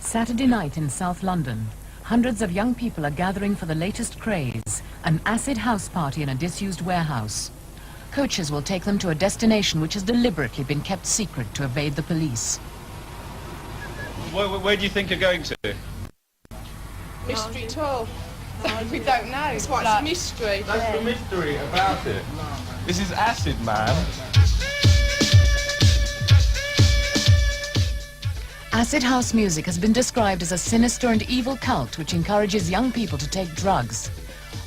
Saturday night in South London, hundreds of young people are gathering for the latest craze, an acid house party in a disused warehouse. Coaches will take them to a destination which has deliberately been kept secret to evade the police. Where do you think you're going to? Mystery tour. We don't know. It's what's a mystery. That's the mystery about it. This is acid, man. Acid house music has been described as a sinister and evil cult which encourages young people to take drugs.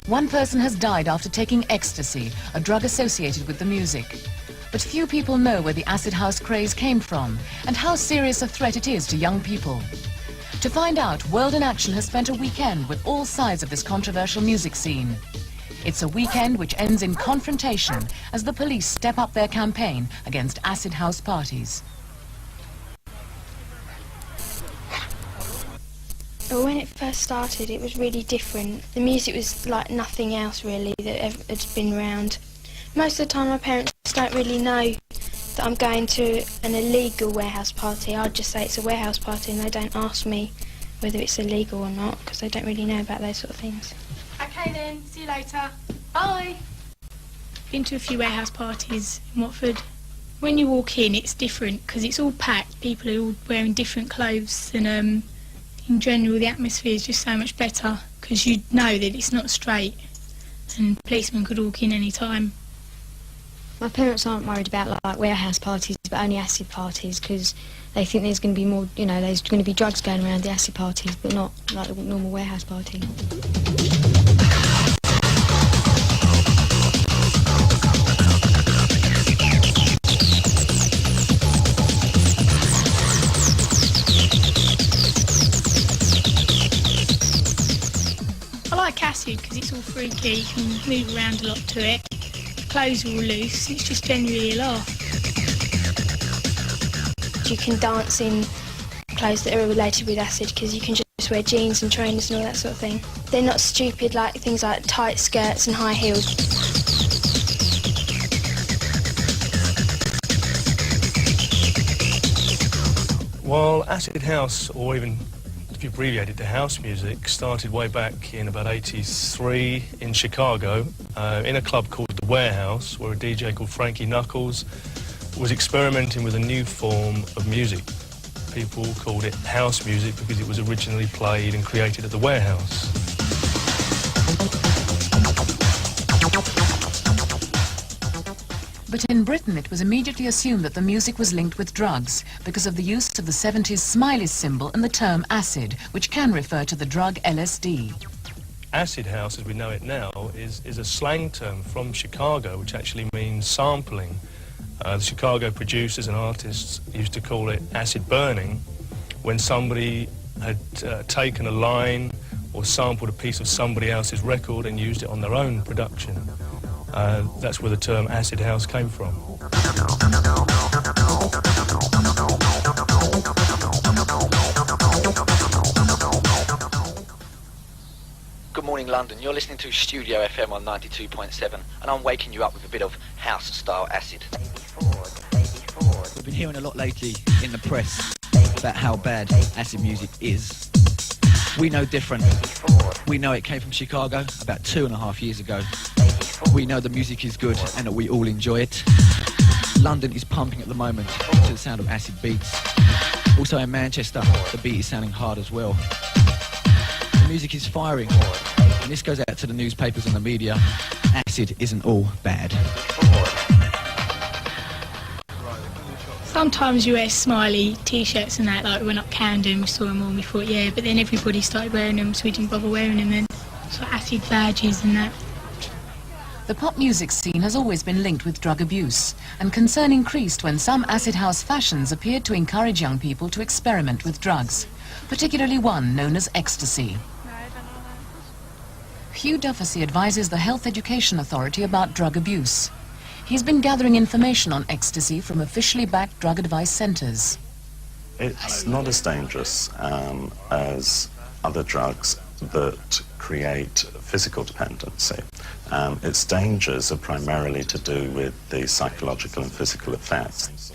One person has died after taking ecstasy, a drug associated with the music. But few people know where the acid house craze came from and how serious a threat it is to young people. To find out, World in Action has spent a weekend with all sides of this controversial music scene. It's a weekend which ends in confrontation as the police step up their campaign against acid house parties. Well, when it first started, it was really different. The music was like nothing else really that had been around. Most of the time my parents don't really know that I'm going to an illegal warehouse party. I'd just say it's a warehouse party and they don't ask me whether it's illegal or not because they don't really know about those sort of things. Okay then, see you later. Bye. Been to a few warehouse parties in Watford. When you walk in, it's different because it's all packed. People are all wearing different clothes and in general the atmosphere is just so much better because you know that it's not straight and policemen could walk in any time. My parents aren't worried about like warehouse parties but only acid parties because they think there's going to be more, you know, there's going to be drugs going around the acid parties but not like a normal warehouse party. I like acid because it's all freaky, you can move around a lot to it. Clothes are all loose, it's just generally a laugh. You can dance in clothes that are related with acid because you can just wear jeans and trainers and all that sort of thing. They're not stupid like things like tight skirts and high heels. Well, acid house, or even if you abbreviate it to house music, started way back in about '83 in Chicago in a club called The Warehouse, where a DJ called Frankie Knuckles was experimenting with a new form of music. People called it house music because it was originally played and created at The Warehouse. But in Britain it was immediately assumed that the music was linked with drugs because of the use of the 70s smiley symbol and the term acid, which can refer to the drug LSD. Acid house, as we know it now, is a slang term from Chicago, which actually means sampling. The Chicago producers and artists used to call it acid burning when somebody had taken a line or sampled a piece of somebody else's record and used it on their own production. That's where the term acid house came from. Good morning, London. You're listening to Studio FM on 92.7, and I'm waking you up with a bit of house-style acid. We've been hearing a lot lately in the press about how bad acid music is. We know different. We know it came from Chicago about 2.5 years ago. We know the music is good and that we all enjoy it. London is pumping at the moment to the sound of acid beats. Also in Manchester, the beat is sounding hard as well. The music is firing, and this goes out to the newspapers and the media. Acid isn't all bad. Sometimes you wear smiley t-shirts and that, like we went up Camden, we saw them all and we thought yeah, but then everybody started wearing them so we didn't bother wearing them then. So acid badges and that. The pop music scene has always been linked with drug abuse, and concern increased when some acid house fashions appeared to encourage young people to experiment with drugs, particularly one known as ecstasy. Hugh Dufficy advises the Health Education Authority about drug abuse. He's been gathering information on ecstasy from officially backed drug advice centres. It's not as dangerous as other drugs that create physical dependency. Its dangers are primarily to do with the psychological and physical effects.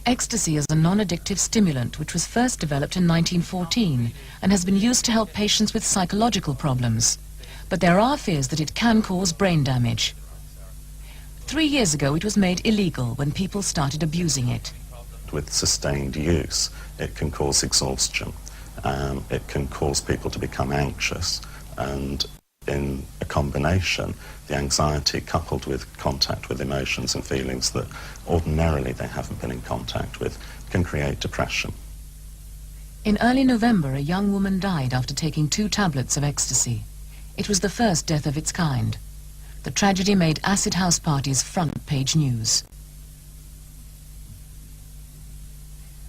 Ecstasy is a non-addictive stimulant which was first developed in 1914 and has been used to help patients with psychological problems. But there are fears that it can cause brain damage. 3 years ago it was made illegal when people started abusing it. With sustained use, it can cause exhaustion. It can cause people to become anxious, and in a combination, the anxiety coupled with contact with emotions and feelings that ordinarily they haven't been in contact with can create depression. In early November, a young woman died after taking 2 tablets of ecstasy. It was the first death of its kind. The tragedy made Acid House Party's front-page news.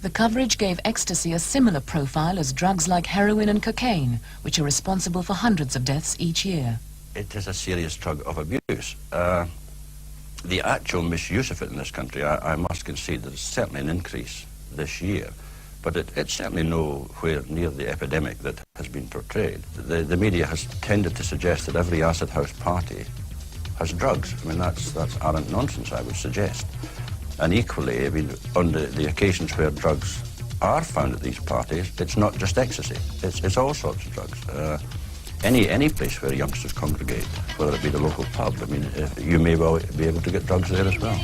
The coverage gave ecstasy a similar profile as drugs like heroin and cocaine, which are responsible for hundreds of deaths each year. It is a serious drug of abuse. The actual misuse of it in this country, I must concede, there's certainly an increase this year, but it's certainly nowhere near the epidemic that has been portrayed. The media has tended to suggest that every acid house party has drugs. I mean, that's arrant nonsense, I would suggest. And equally, I mean, on the occasions where drugs are found at these parties, it's not just ecstasy. It's all sorts of drugs. Any place where youngsters congregate, whether it be the local pub, I mean, you may well be able to get drugs there as well.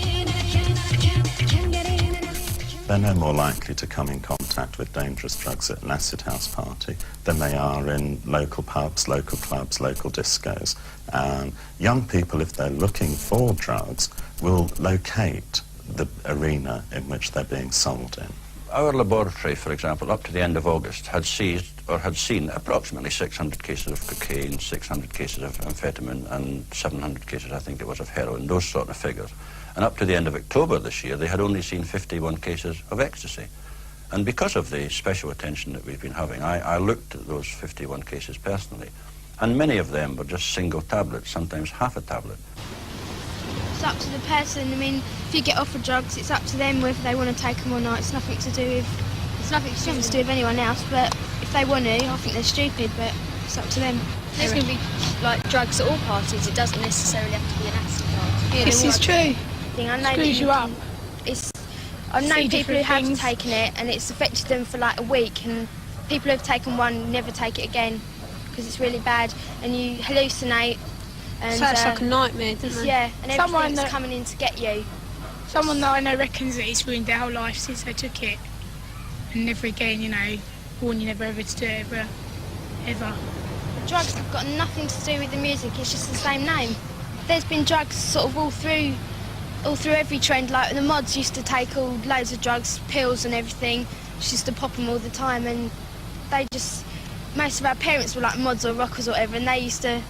They're no more likely to come in contact with dangerous drugs at an acid house party than they are in local pubs, local clubs, local discos. Young people, if they're looking for drugs, will locate the arena in which they're being sold in. Our laboratory, for example, up to the end of August, had seen approximately 600 cases of cocaine, 600 cases of amphetamine, and 700 cases, I think it was, of heroin, those sort of figures. And up to the end of October this year, they had only seen 51 cases of ecstasy. And because of the special attention that we've been having, I looked at those 51 cases personally, and many of them were just single tablets, sometimes half a tablet. It's up to the person. I mean, if you get offered drugs, it's up to them whether they want to take them or not. It's nothing to do with anyone else. But if they want to, I think they're stupid. But it's up to them. There's going to be like drugs at all parties. It doesn't necessarily have to be an acid party. This is true. I know Screws you up. I've known people who have things. taken it and it's affected them for like a week, and people who've taken one never take it again because it's really bad and you hallucinate. And, so it's like a nightmare, doesn't it? Yeah, and everything's coming in to get you. Someone that I know reckons that it's ruined their whole life since they took it. And never again, you know, warn you never ever to do it ever. Drugs have got nothing to do with the music, it's just the same name. There's been drugs sort of all through every trend, like the mods used to take loads of drugs, pills and everything, just used to pop them all the time, and most of our parents were like mods or rockers or whatever, and they used to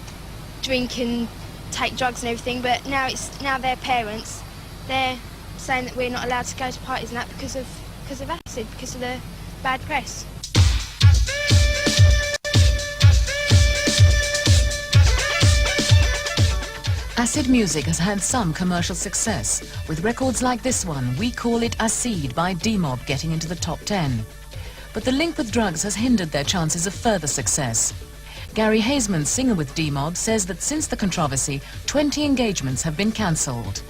drink and take drugs and everything, but now their parents, they're saying that we're not allowed to go to parties and that because of acid, because of the bad press. Acid music has had some commercial success, with records like this one, We Call It Acid by D-Mob, getting into the top 10. But the link with drugs has hindered their chances of further success. Gary Haseman, singer with D-Mob, says that since the controversy, 20 engagements have been cancelled.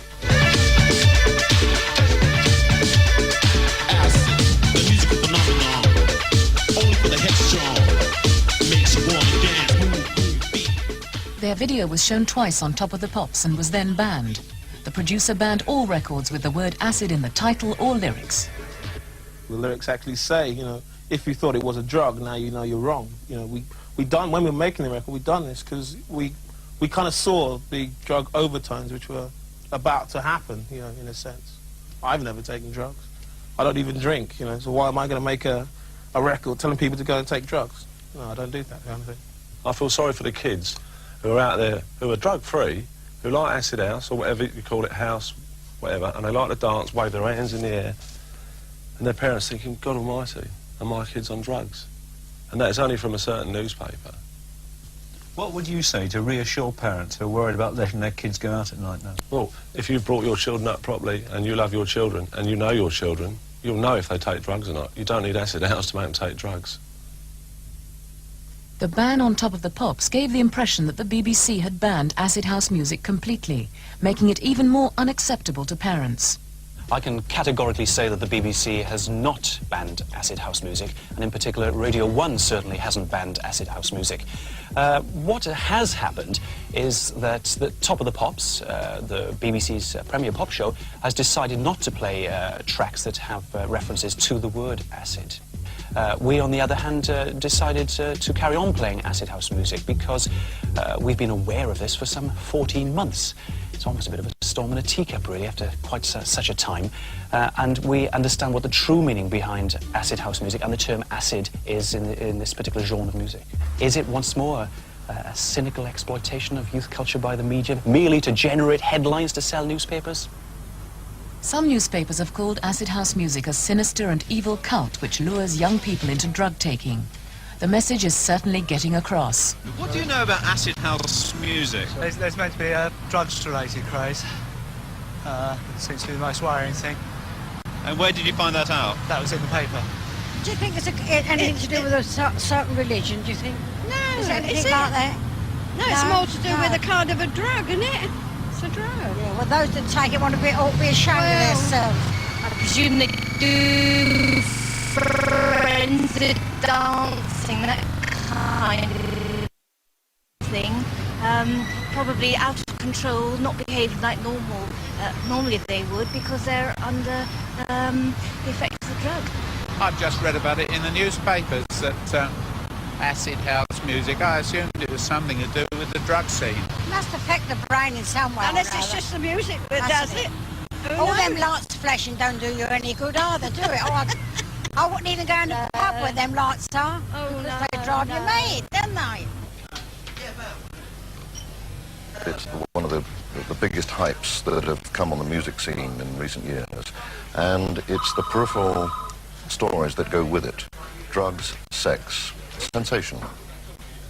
Their video was shown twice on Top of the Pops and was then banned. The producer banned all records with the word acid in the title or lyrics. The lyrics actually say, you know, if you thought it was a drug, now you know you're wrong. You know, when we were making the record, we done this because we kind of saw the drug overtones which were about to happen, you know, in a sense. I've never taken drugs. I don't even drink, you know, so why am I going to make a record telling people to go and take drugs? No, I don't do that kind of thing. I feel sorry for the kids who are out there, who are drug-free, who like acid house, or whatever you call it, house, whatever, and they like to dance, wave their hands in the air, and their parents thinking, God almighty, are my kids on drugs? And that is only from a certain newspaper. What would you say to reassure parents who are worried about letting their kids go out at night now? Well, if you've brought your children up properly, and you love your children, and you know your children, you'll know if they take drugs or not. You don't need acid house to make them take drugs. The ban on Top of the Pops gave the impression that the BBC had banned acid house music completely, making it even more unacceptable to parents. I can categorically say that the BBC has not banned acid house music, and in particular Radio 1 certainly hasn't banned acid house music. What has happened is that the Top of the Pops, the BBC's premier pop show, has decided not to play tracks that have references to the word acid. We, on the other hand, decided to carry on playing acid house music because we've been aware of this for some 14 months. It's almost a bit of a storm in a teacup, really, after quite such a time. And we understand what the true meaning behind acid house music and the term acid is in this particular genre of music. Is it once more a cynical exploitation of youth culture by the media, merely to generate headlines to sell newspapers? Some newspapers have called acid house music a sinister and evil cult which lures young people into drug taking. The message is certainly getting across. What do you know about acid house music? There's meant to be a drugs-related craze. Seems to be the most worrying thing. And where did you find that out? That was in the paper. Do you think it's anything to do with a certain religion, do you think? No, is it anything is it? like that? No, it's more to do with a kind of a drug, isn't it? It's a drug. Yeah, well, those that take it ought to be ashamed of themselves. I presume they do frenzied dancing, that kind of thing. Probably out of control, not behaving like normally they would, because they're under the effects of the drug. I've just read about it in the newspapers that acid house music, I assumed it was something to do with the drug scene. It must affect the brain in some way. Unless it's just the music that does it. All them lights flashing don't do you any good either, do it? I wouldn't even go in the pub where them lights are. Oh, no, they drive you mad, don't they? It's one of the biggest hypes that have come on the music scene in recent years, and it's the peripheral stories that go with it. Drugs, sex, sensation.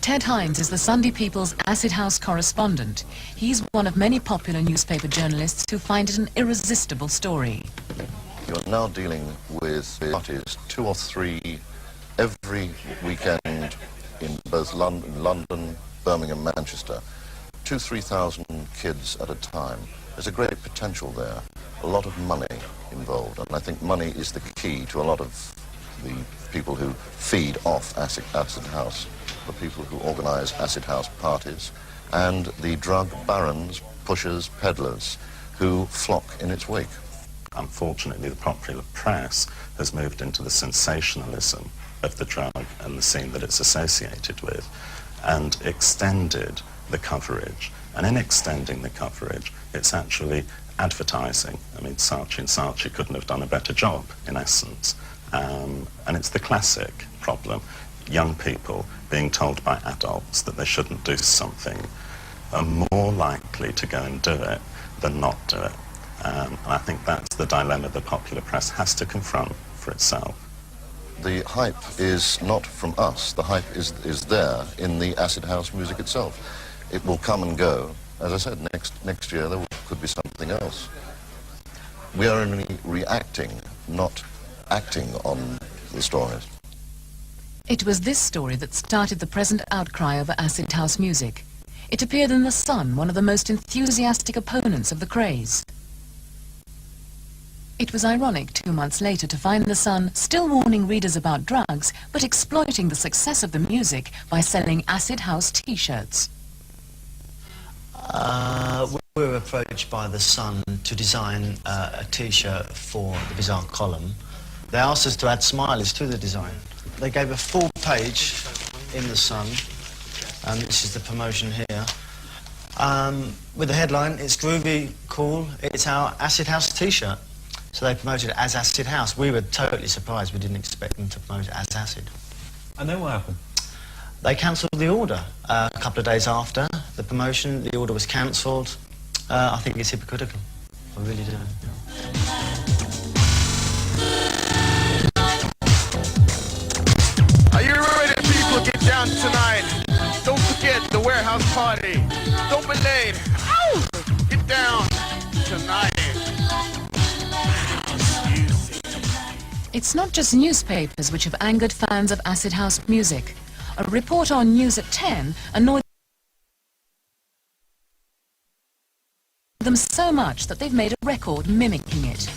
Ted Hines is the Sunday People's acid house correspondent. He's one of many popular newspaper journalists who find it an irresistible story. You're now dealing with parties, 2 or 3 every weekend in both London, Birmingham, Manchester. 2,000-3,000 kids at a time. There's a great potential there, a lot of money involved, and I think money is the key to a lot of the people who feed off acid house, the people who organise acid house parties, and the drug barons, pushers, peddlers, who flock in its wake. Unfortunately, the popular press has moved into the sensationalism of the drug and the scene that it's associated with, and extended the coverage. And in extending the coverage, it's actually advertising. I mean, Saatchi & Saatchi couldn't have done a better job, in essence. And it's the classic problem. Young people being told by adults that they shouldn't do something are more likely to go and do it than not do it. And I think that's the dilemma the popular press has to confront for itself. The hype is not from us. The hype is there in the acid house music itself. It will come and go. As I said, next year there could be something else. We are only reacting, not acting on the stories. It was this story that started the present outcry over acid house music. It appeared in The Sun, one of the most enthusiastic opponents of the craze. It was ironic 2 months later to find The Sun still warning readers about drugs, but exploiting the success of the music by selling acid house T-shirts. We were approached by The Sun to design a T-shirt for the Bizarre column. They asked us to add smileys to the design. They gave a full page in The Sun, and this is the promotion here, with the headline, "It's groovy, cool, it's our acid house T-shirt." So they promoted it as acid house. We were totally surprised. We didn't expect them to promote it as acid. And then what happened? They cancelled the order a couple of days after the promotion. The order was cancelled. I think it's hypocritical. I really do. Are you ready, people? Get down tonight. Don't forget the warehouse party. Don't be late. Ow! Get down tonight. It's not just newspapers which have angered fans of acid house music. A report on News at 10 annoyed them so much that they've made a record mimicking it.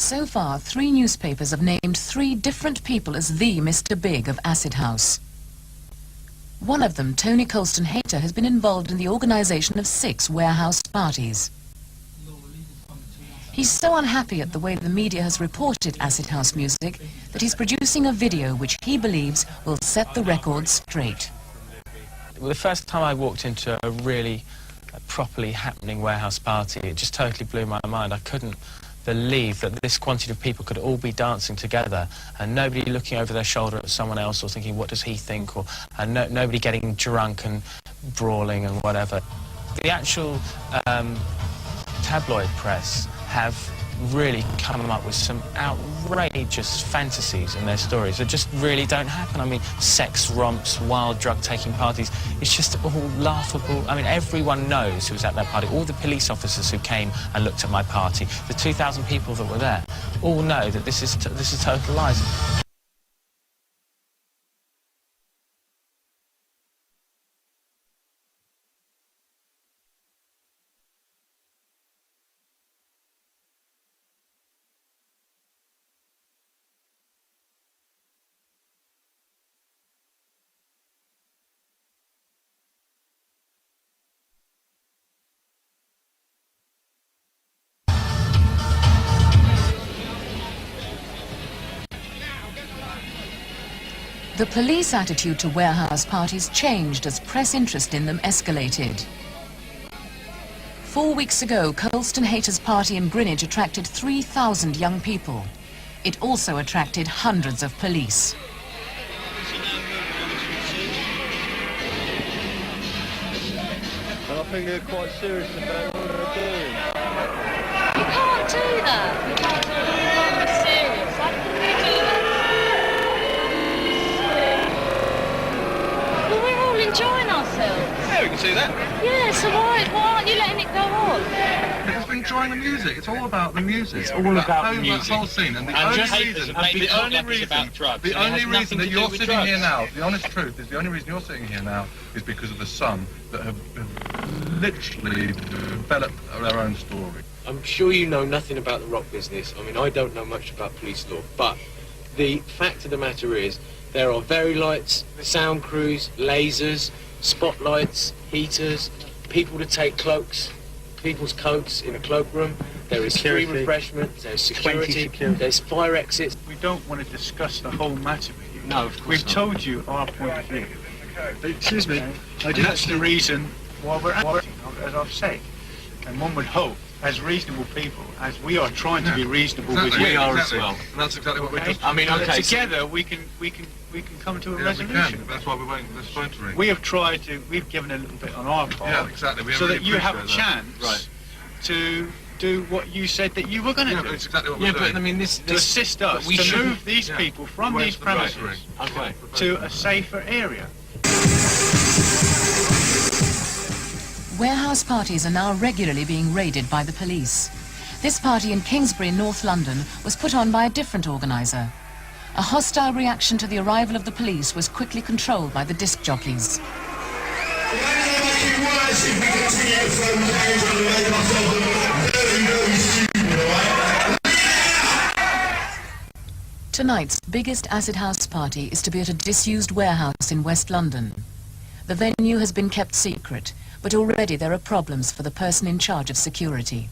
So far, 3 newspapers have named 3 different people as the Mr. Big of Acid House. One of them, Tony Colston Hayter, has been involved in the organisation of 6 warehouse parties. He's so unhappy at the way the media has reported Acid House music that he's producing a video which he believes will set the record straight. Well, the first time I walked into a really properly happening warehouse party, it just totally blew my mind. I couldn't believe that this quantity of people could all be dancing together and nobody looking over their shoulder at someone else or thinking, what does he think, or nobody getting drunk and brawling and whatever. The actual tabloid press have really come up with some outrageous fantasies in their stories that just really don't happen. I mean, sex romps, wild drug-taking parties, it's just all laughable. I mean, everyone knows who was at that party. All the police officers who came and looked at my party, the 2,000 people that were there, all know that this is total lies. The police attitude to warehouse parties changed as press interest in them escalated. 4 weeks ago, Colston Hayter's party in Greenwich attracted 3,000 young people. It also attracted hundreds of police. I think they're quite serious about what they're doing. You can't do that. You can't do that. You can't be serious. How can you do that? Well, we're all enjoying ourselves. Yeah, we can see that. Yeah, so why aren't you letting it go on? Because we're enjoying the music. It's all about the music. It's all about the music. That whole scene. And the And only just reason, papers have made it look like it's about drugs, and it has reason nothing that to do you're with sitting here drugs. now, the honest truth is the only reason you're sitting here now is because of the Sun that have literally developed their own story. I'm sure you know nothing about the rock business. I mean, I don't know much about police law, but the fact of the matter is there are very lights, sound crews, lasers, spotlights, heaters, people to take cloaks, people's coats in a cloakroom. There is free refreshment, there's security, there's fire exits. We don't want to discuss the whole matter with you. No, of course We've not. told you our point of view. Excuse me, And that's the reason why we're acting, as I've said. And one would hope, as reasonable people, as we are trying to be reasonable with you. We are as well. And that's exactly what we're just... that together we can come to a resolution. That's why we're waiting for this phone to ring. We've given a little bit on our part. Yeah, exactly. We So really that you have a appreciate that. chance Right. to do what you said that you were going to do. That's exactly what we're doing. but I mean, to assist us to move these people from these premises to a safer area. Warehouse parties are now regularly being raided by the police. This party in Kingsbury, North London, was put on by a different organiser. A hostile reaction to the arrival of the police was quickly controlled by the disc jockeys. Tonight's biggest acid house party is to be at a disused warehouse in West London. The venue has been kept secret, but already there are problems for the person in charge of security.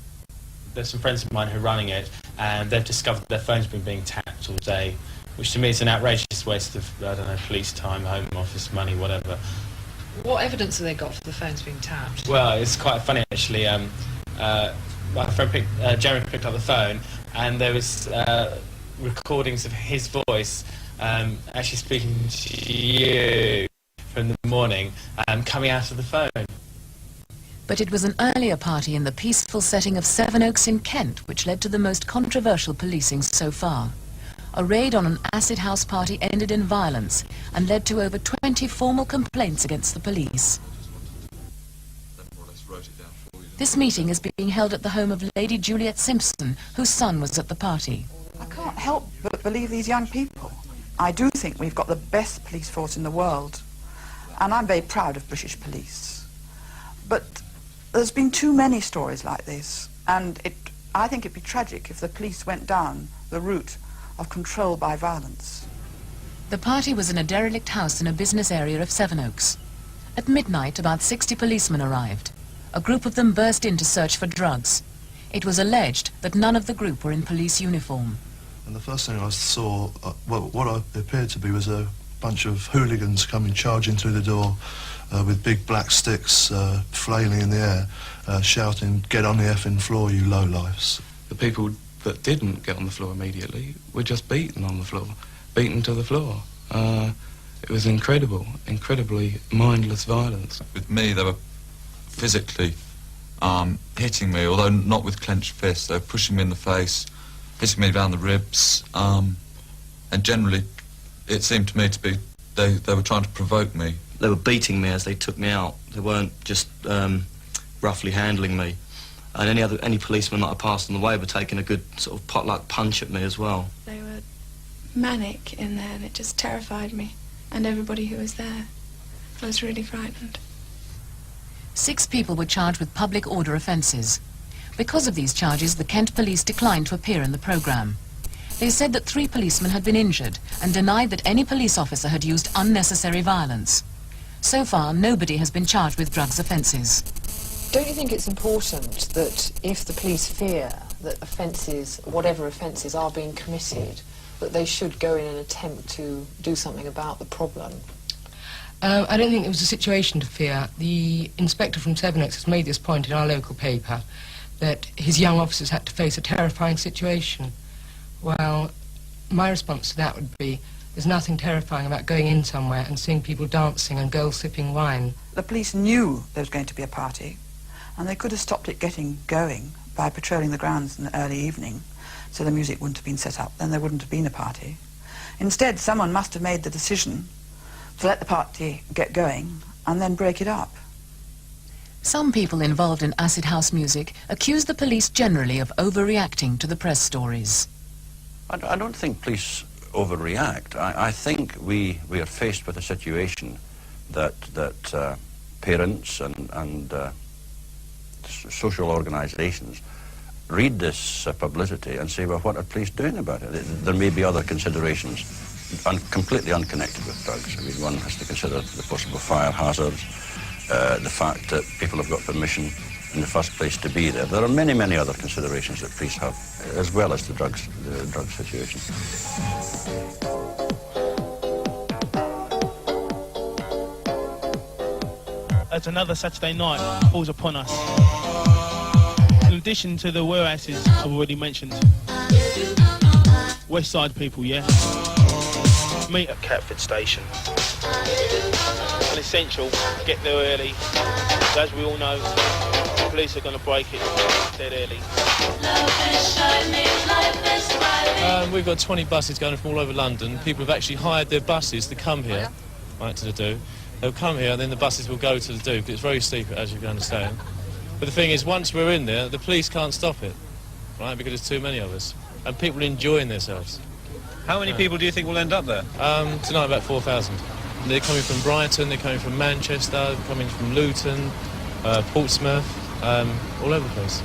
There's some friends of mine who are running it, and they've discovered their phones have been being tapped all day, which to me is an outrageous waste of, I don't know, police time, home office money, whatever. What evidence have they got for the phones being tapped? Well, it's quite funny actually. My friend Jeremy picked up the phone, and there was recordings of his voice actually speaking to you from the morning, coming out of the phone. But it was an earlier party in the peaceful setting of Sevenoaks in Kent which led to the most controversial policing so far. A raid on an acid house party ended in violence and led to over 20 formal complaints against the police. This meeting is being held at the home of Lady Juliet Simpson, whose son was at the party. I can't help but believe these young people. I do think we've got the best police force in the world, and I'm very proud of British police. But there's been too many stories like this, and it I think it'd be tragic if the police went down the route of control by violence. The party was in a derelict house in a business area of Sevenoaks. At midnight, about 60 policemen arrived. A group of them burst in to search for drugs. It was alleged that none of the group were in police uniform. And the first thing I saw, what appeared to be was a bunch of hooligans coming charging through the door with big black sticks flailing in the air, shouting, "Get on the effing floor, you lowlifes." The people that didn't get on the floor immediately were just beaten on the floor, beaten to the floor. It was incredibly mindless violence. With me, they were physically hitting me, although not with clenched fists. They were pushing me in the face, hitting me around the ribs, and generally it seemed to me to be they were trying to provoke me. They were beating me as they took me out. They weren't just roughly handling me. And any policeman that I passed on the way were taking a good sort of potluck punch at me as well. They were manic in there, and it just terrified me and everybody who was there. I was really frightened. 6 people were charged with public order offences. Because of these charges, the Kent police declined to appear in the programme. They said that 3 policemen had been injured and denied that any police officer had used unnecessary violence. So far, nobody has been charged with drugs offences. Don't you think it's important that if the police fear that offences, whatever offences are being committed, that they should go in and attempt to do something about the problem? I don't think it was a situation to fear. The inspector from Sevenoaks has made this point in our local paper, that his young officers had to face a terrifying situation. Well, my response to that would be, there's nothing terrifying about going in somewhere and seeing people dancing and girls sipping wine. The police knew there was going to be a party, and they could have stopped it getting going by patrolling the grounds in the early evening, so the music wouldn't have been set up, then there wouldn't have been a party. Instead, someone must have made the decision to let the party get going and then break it up. Some people involved in acid house music accuse the police generally of overreacting to the press stories. I don't think police overreact. I think we are faced with a situation that parents and social organisations read this publicity and say, well, what are police doing about it? There may be other considerations completely unconnected with drugs. I mean, one has to consider the possible fire hazards, the fact that people have got permission in the first place to be there. There are many, many other considerations that police have, as well as the drug situation. As another Saturday night falls upon us, in addition to the warehouses I've already mentioned, West Side people, yeah? Meet at Catford Station. An essential, get there early. As we all know, the police are going to break it dead early. We've got 20 buses going from all over London. People have actually hired their buses to come here, right, to the Do. They'll come here and then the buses will go to the Do, because it's very steep, as you can understand. But the thing is, once we're in there, the police can't stop it, right, because there's too many of us. And people are enjoying themselves. How many people do you think will end up there? Tonight about 4,000. They're coming from Brighton, they're coming from Manchester, they're coming from Luton, Portsmouth, all over the place.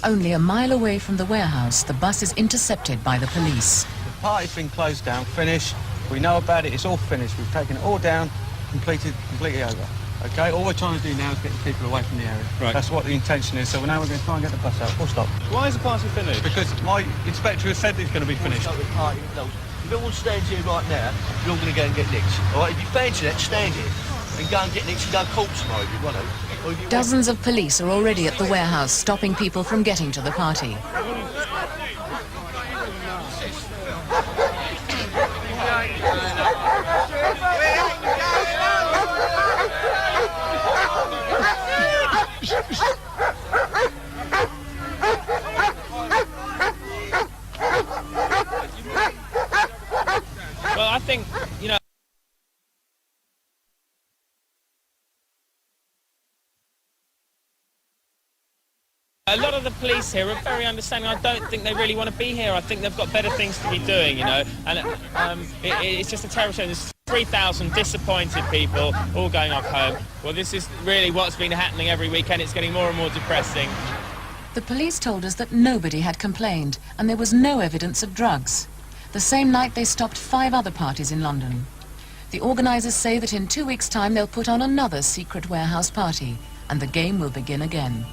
Only a mile away from the warehouse, the bus is intercepted by the police. The party's been closed down, finished. We know about it, it's all finished. We've taken it all down, completely over. Okay, all we're trying to do now is get the people away from the area. Right. That's what the intention is, so now we're going to try and get the bus out. Full stop. Why is the party finished? Because my inspector has said it's going to be finished. If everyone stands here right now, you're all going to go and get nicked. All right, if you fancy that, stand here and go and get nicked and go corpse mode if you want to. Dozens of police are already at the warehouse, stopping people from getting to the party. think, you know, a lot of the police here are very understanding. I don't think they really want to be here. I think they've got better things to be doing, you know. And it's just a terrible shame. There's 3,000 disappointed people all going off home. Well, this is really what's been happening every weekend. It's getting more and more depressing. The police told us that nobody had complained and there was no evidence of drugs. The same night they stopped 5 other parties in London. The organisers say that in 2 weeks' time they'll put on another secret warehouse party and the game will begin again.